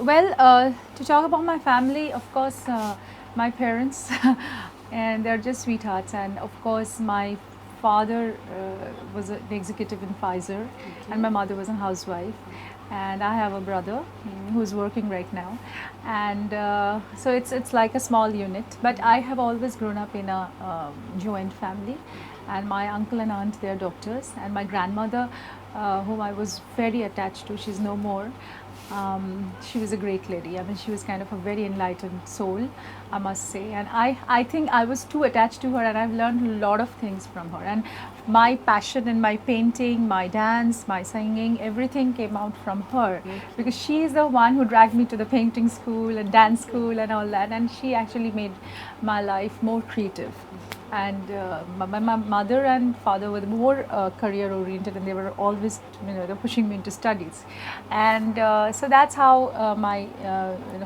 Well, to talk about my family, of course, my parents, and they're just sweethearts. And of course, my father was an executive in Pfizer, and my mother was a housewife. And I have a brother who's working right now, and so it's like a small unit. But I have always grown up in a joint family, and my uncle and aunt, they're doctors, and my grandmother, whom I was very attached to, she's no more. She was a great lady. I mean, she was kind of a very enlightened soul, I must say. And I think I was too attached to her, and I've learned a lot of things from her. And my passion in my painting, my dance, my singing, everything came out from her, because she is the one who dragged me to the painting school and dance school and all that. And she actually made my life more creative. And my mother and father were more career oriented, and they were always, they're pushing me into studies. And so that's how my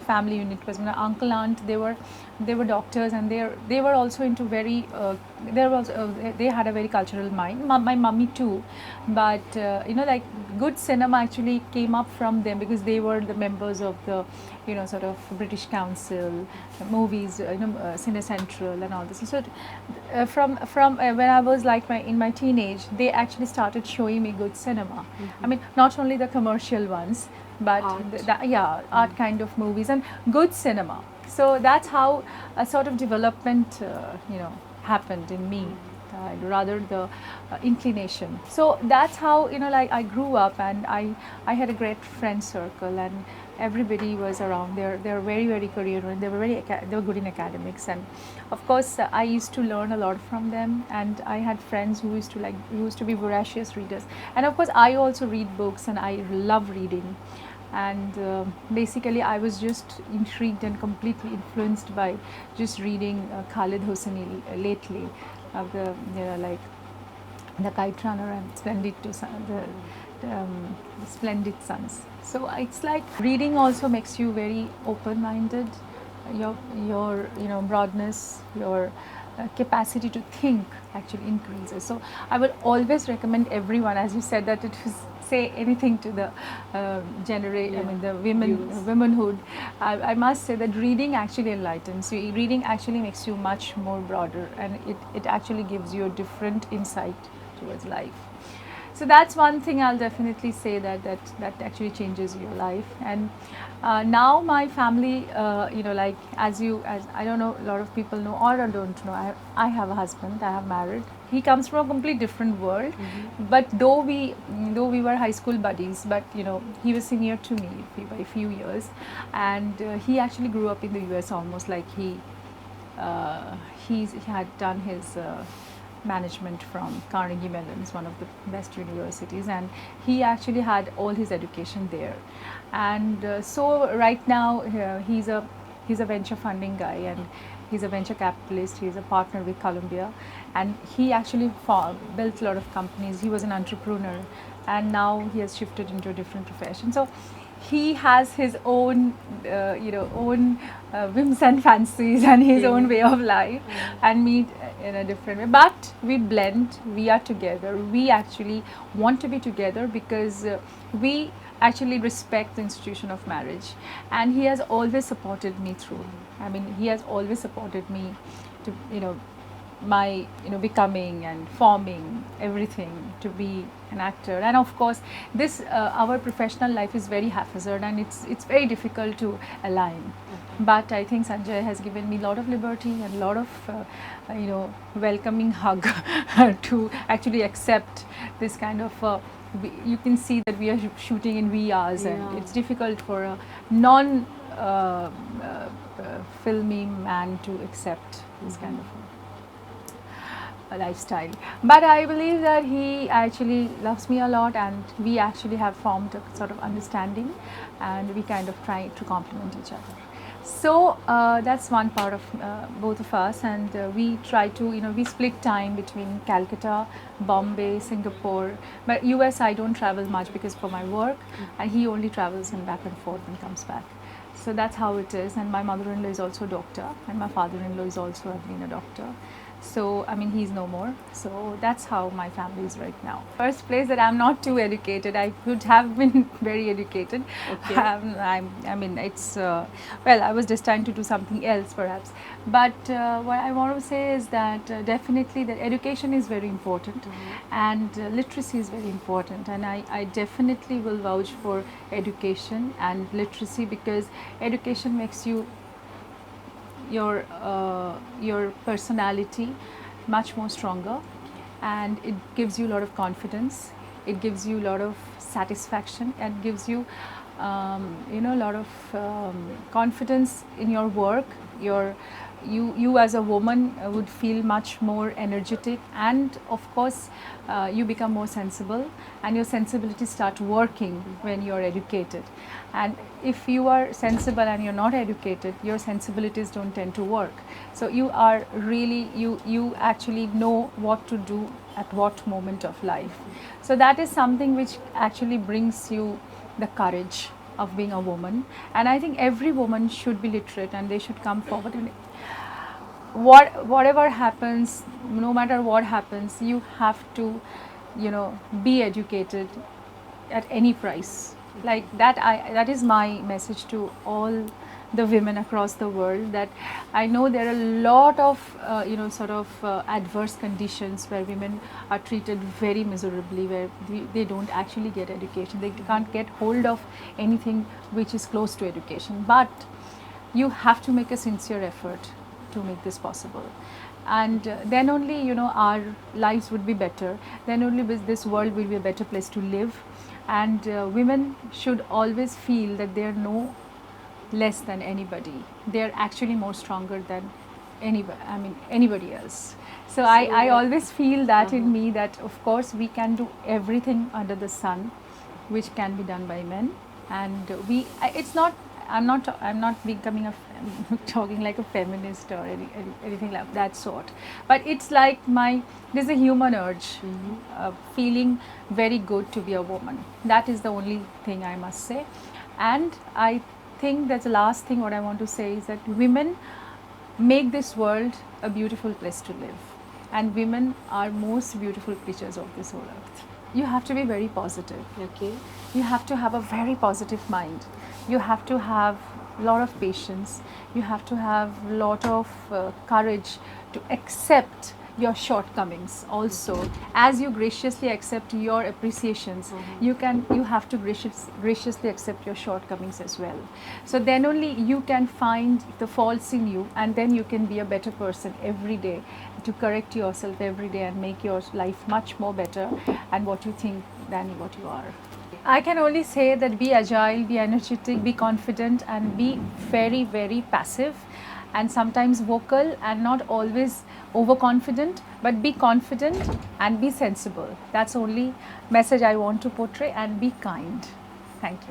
family unit was. My uncle, aunt, they were doctors, and they were also into very they had a very cultural mind. My mummy too, but like good cinema actually came up from them, because they were the members of the sort of British Council, movies, Cine Central and all this. So from when I was like in my teenage, they actually started showing me good cinema. I mean, not only the commercial ones, but art kind of movies and good cinema. So that's how a sort of development happened in me. Rather the inclination. So that's how like I grew up, and I had a great friend circle, and everybody was around. They're very, very career oriented. They were good in academics, and of course I used to learn a lot from them. And I had friends who used to be voracious readers, and of course I also read books, and I love reading. And basically I was just intrigued and completely influenced by just reading Khalid Hosseini lately, of the like the Kite Runner and the Splendid Sons. So it's like reading also makes you very open-minded. Your broadness, your capacity to think actually increases. So I would always recommend everyone, as you said, that it was say anything to the the womanhood. I must say that reading actually enlightens you. Reading actually makes you much more broader, and it actually gives you a different insight towards life. So that's one thing I'll definitely say that actually changes your life. And now my family, like as I don't know, a lot of people know or don't know, I have a husband. I have married. He comes from a completely different world, but though we were high school buddies, but he was senior to me by a few years, and he actually grew up in the US, almost like he had done his management from Carnegie Mellon's, one of the best universities, and he actually had all his education there. And so right now he's a venture funding guy, and he's a venture capitalist. He's a partner with Columbia, and he actually built a lot of companies. He was an entrepreneur, and now he has shifted into a different profession. So he has his own whims and fancies and his own way of life, and me in a different way. But we blend, we are together. We actually want to be together because we actually respect the institution of marriage, and he has always supported me through. I mean, he has always supported me to my becoming and forming everything to be an actor. And of course this our professional life is very haphazard, and it's very difficult to align. But I think Sanjay has given me a lot of liberty and a lot of welcoming hug to actually accept this kind of you can see that we are shooting in VRs, and it's difficult for a non filmy man to accept this kind of a lifestyle. But I believe that he actually loves me a lot, and we actually have formed a sort of understanding, and we kind of try to complement each other. So that's one part of both of us, and we try to we split time between Calcutta, Bombay, Singapore. But US I don't travel much because for my work, and he only travels and back and forth and comes back. So that's how it is. And my mother-in-law is also a doctor, and my father-in-law is also been a doctor. So, I mean, he's no more. So, that's how my family is right now. First place, that I'm not too educated. I could have been very educated. Okay. I mean, it's, well, I was destined to do something else perhaps. But what I want to say is that definitely that education is very important, and literacy is very important. And I definitely will vouch for education and literacy, because education makes you your personality much more stronger, and it gives you a lot of confidence, it gives you a lot of satisfaction, and gives you a lot of confidence in your work. You as a woman would feel much more energetic, and of course you become more sensible, and your sensibilities start working when you are educated. And if you are sensible and you're not educated, your sensibilities don't tend to work. So you are really, you actually know what to do at what moment of life. So that is something which actually brings you the courage of being a woman. And I think every woman should be literate, and they should come forward. And whatever happens, no matter what happens, you have to, be educated at any price. Like that, that is my message to all the women across the world, that I know there are a lot of adverse conditions where women are treated very miserably, where they don't actually get education, they can't get hold of anything which is close to education. But you have to make a sincere effort to make this possible, and then only our lives would be better, then only this world will be a better place to live. And women should always feel that they are no less than anybody, they are actually more stronger than anybody else. So I always feel that in me, that of course we can do everything under the sun which can be done by men. And it's not, I'm not becoming talking like a feminist or anything like that sort, but it's like there's a human urge, feeling very good to be a woman. That is the only thing I must say. And I think that's the last thing what I want to say is that women make this world a beautiful place to live, and women are most beautiful creatures of this whole earth. You have to be very positive. Okay. You have to have a very positive mind. You have to have a lot of patience. You have to have a lot of courage to accept your shortcomings also. As you graciously accept your appreciations, you have to graciously accept your shortcomings as well. So then only you can find the faults in you, and then you can be a better person every day, to correct yourself every day and make your life much more better and what you think than what you are. I can only say that be agile, be energetic, be confident, and be very, very passive, and sometimes vocal, and not always overconfident, but be confident and be sensible. That's only message I want to portray. And be kind. Thank you.